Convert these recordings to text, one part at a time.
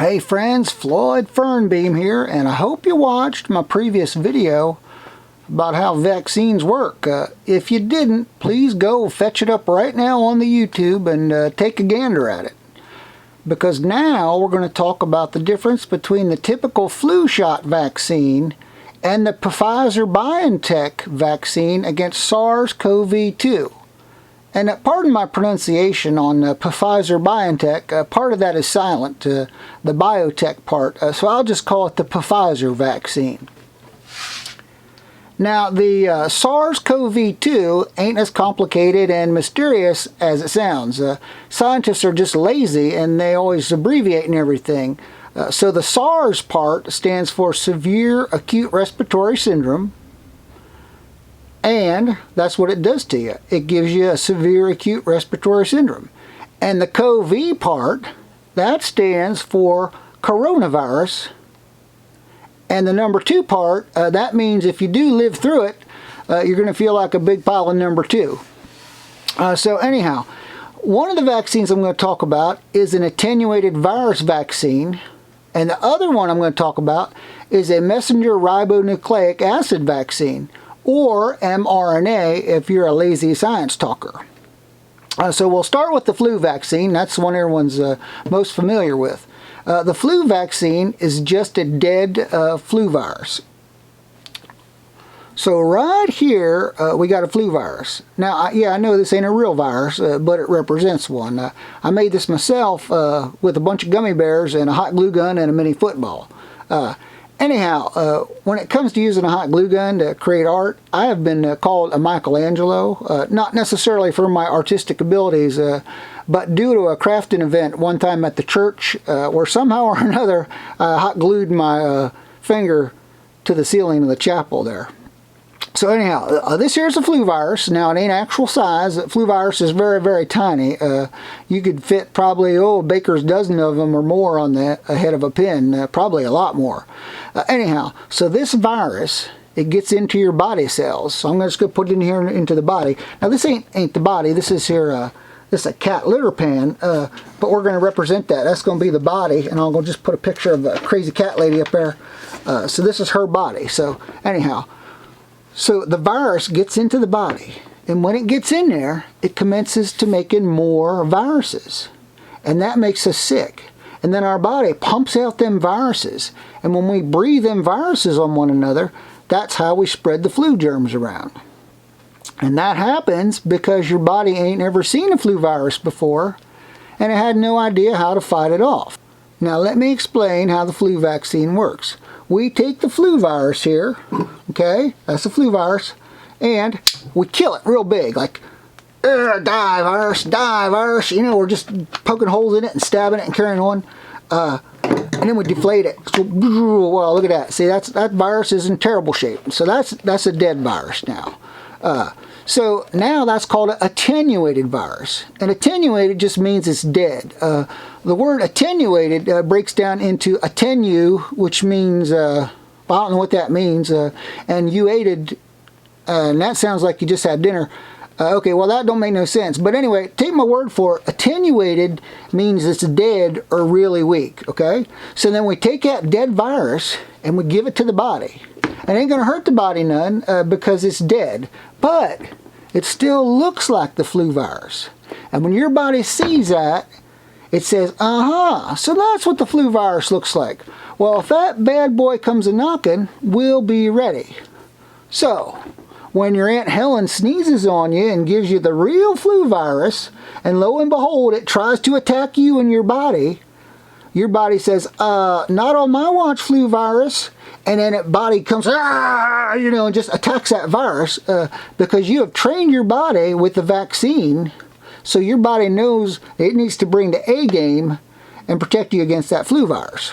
Hey friends, Floyd Furnbeem here, and I hope you watched my previous video about how vaccines work. If you didn't, please go fetch it up right now on the YouTube and take a gander at it. Because now we're going to talk about the difference between the typical flu shot vaccine and the Pfizer BioNTech vaccine against SARS-CoV-2. And pardon my pronunciation on Pfizer BioNTech, part of that is silent, the biotech part, so I'll just call it the Pfizer vaccine. Now, the SARS-CoV-2 ain't as complicated and mysterious as it sounds. Scientists are just lazy and they always abbreviate and everything. So the SARS part stands for Severe Acute Respiratory Syndrome. And that's what it does to you. It gives you a severe acute respiratory syndrome. And the CoV part, that stands for coronavirus. And the number 2 part, that means if you do live through it, you're going to feel like a big pile of number 2. So anyhow, one of the vaccines I'm going to talk about is an attenuated virus vaccine. And the other one I'm going to talk about is a messenger ribonucleic acid vaccine, or mRNA if you're a lazy science talker. So we'll start with the flu vaccine. That's the one everyone's most familiar with. The flu vaccine is just a dead flu virus. So right here we got a flu virus. Now, I know this ain't a real virus, but it represents one. I made this myself with a bunch of gummy bears and a hot glue gun and a mini football. Anyhow, when it comes to using a hot glue gun to create art, I have been called a Michelangelo, not necessarily for my artistic abilities, but due to a crafting event one time at the church where somehow or another I hot glued my finger to the ceiling of the chapel there. So anyhow, this here's a flu virus. Now, it ain't actual size. The flu virus is very, very tiny. You could fit probably, a baker's dozen of them or more on the head of a pin, probably a lot more. Anyhow, so this virus, it gets into your body cells. So I'm just going to put it in here into the body. Now, this ain't the body. This is here, this is a cat litter pan, but we're going to represent that. That's going to be the body, and I'm going to just put a picture of a crazy cat lady up there. So this is her body. So anyhow, so the virus gets into the body, and when it gets in there, it commences to making more viruses, and that makes us sick. And then our body pumps out them viruses, and when we breathe them viruses on one another, that's how we spread the flu germs around. And that happens because your body ain't ever seen a flu virus before, and it had no idea how to fight it off. Now let me explain how the flu vaccine works. We take the flu virus here, okay, that's the flu virus, and we kill it real big, like, die virus, you know, we're just poking holes in it and stabbing it and carrying on, and then we deflate it. So, well, look at that, see, that virus is in terrible shape, so that's a dead virus now. So now that's called an attenuated virus. And attenuated just means it's dead. The word attenuated breaks down into attenu, which means, well, I don't know what that means, and uated, and that sounds like you just had dinner. Okay, well, that don't make no sense. But anyway, take my word for it. Attenuated means it's dead or really weak, okay? So then we take that dead virus and we give it to the body. It ain't going to hurt the body none because it's dead. But it still looks like the flu virus. And when your body sees that, it says, so that's what the flu virus looks like. Well, if that bad boy comes a-knocking, we'll be ready. So, when your Aunt Helen sneezes on you and gives you the real flu virus, and lo and behold, it tries to attack you and your body says, not on my watch, flu virus. And then its body comes, and just attacks that virus because you have trained your body with the vaccine, so your body knows it needs to bring the A game and protect you against that flu virus.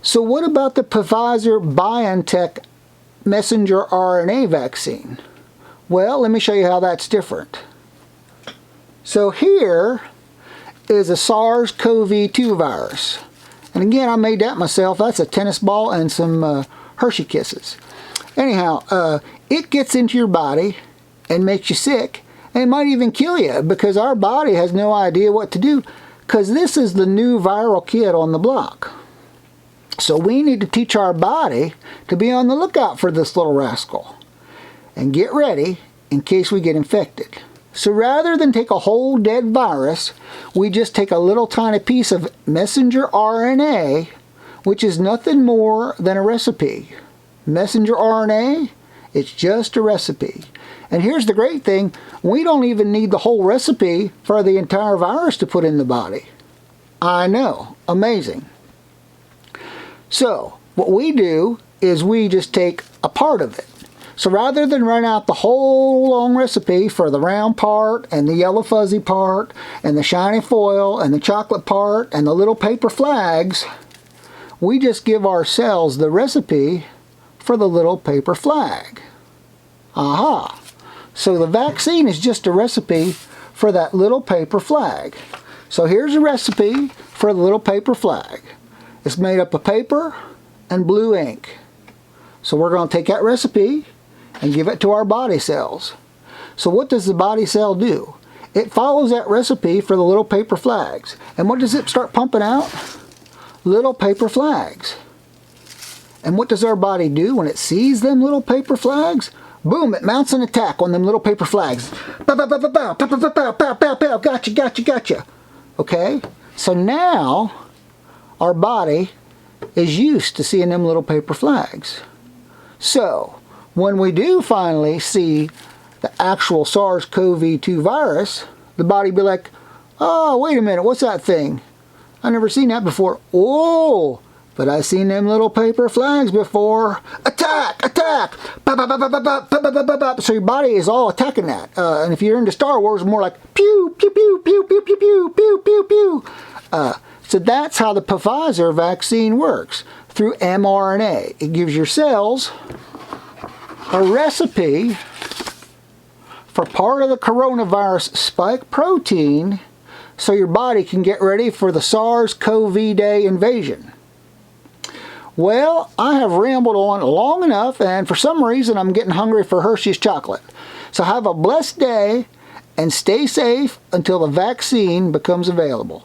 So what about the Pfizer BioNTech messenger RNA vaccine? Well, let me show you how that's different. So here is a SARS-CoV-2 virus. And again, I made that myself. That's a tennis ball and some Hershey Kisses. Anyhow, it gets into your body and makes you sick. And it might even kill you because our body has no idea what to do because this is the new viral kid on the block. So we need to teach our body to be on the lookout for this little rascal and get ready in case we get infected. So rather than take a whole dead virus, we just take a little tiny piece of messenger RNA, which is nothing more than a recipe. Messenger RNA, it's just a recipe. And here's the great thing, we don't even need the whole recipe for the entire virus to put in the body. I know, amazing. So, what we do is we just take a part of it. So rather than run out the whole long recipe for the round part and the yellow fuzzy part and the shiny foil and the chocolate part and the little paper flags, we just give ourselves the recipe for the little paper flag. Aha! So the vaccine is just a recipe for that little paper flag. So here's a recipe for the little paper flag. It's made up of paper and blue ink. So we're going to take that recipe and give it to our body cells. So what does the body cell do? It follows that recipe for the little paper flags. And what does it start pumping out? Little paper flags. And what does our body do when it sees them little paper flags? Boom, it mounts an attack on them little paper flags. Bow, bow, bow, bow, bow, bow, bow, bow, bow, bow, bow, gotcha, gotcha, gotcha. Okay? So now, our body is used to seeing them little paper flags. So, when we do finally see the actual SARS-CoV-2 virus, the body be like, oh, wait a minute, what's that thing? I never seen that before. Oh, but I seen them little paper flags before. Attack! Attack! Bah, bah, bah, bah, bah, bah, bah, bah, bah, bah. So your body is all attacking that. And if you're into Star Wars, more like pew, pew, pew, pew, pew, pew, pew, pew, pew, pew. So that's how the Pfizer vaccine works, through mRNA. It gives your cells a recipe for part of the coronavirus spike protein so your body can get ready for the SARS-CoV-2 invasion. Well, I have rambled on long enough, and for some reason I'm getting hungry for Hershey's chocolate. So have a blessed day and stay safe until the vaccine becomes available.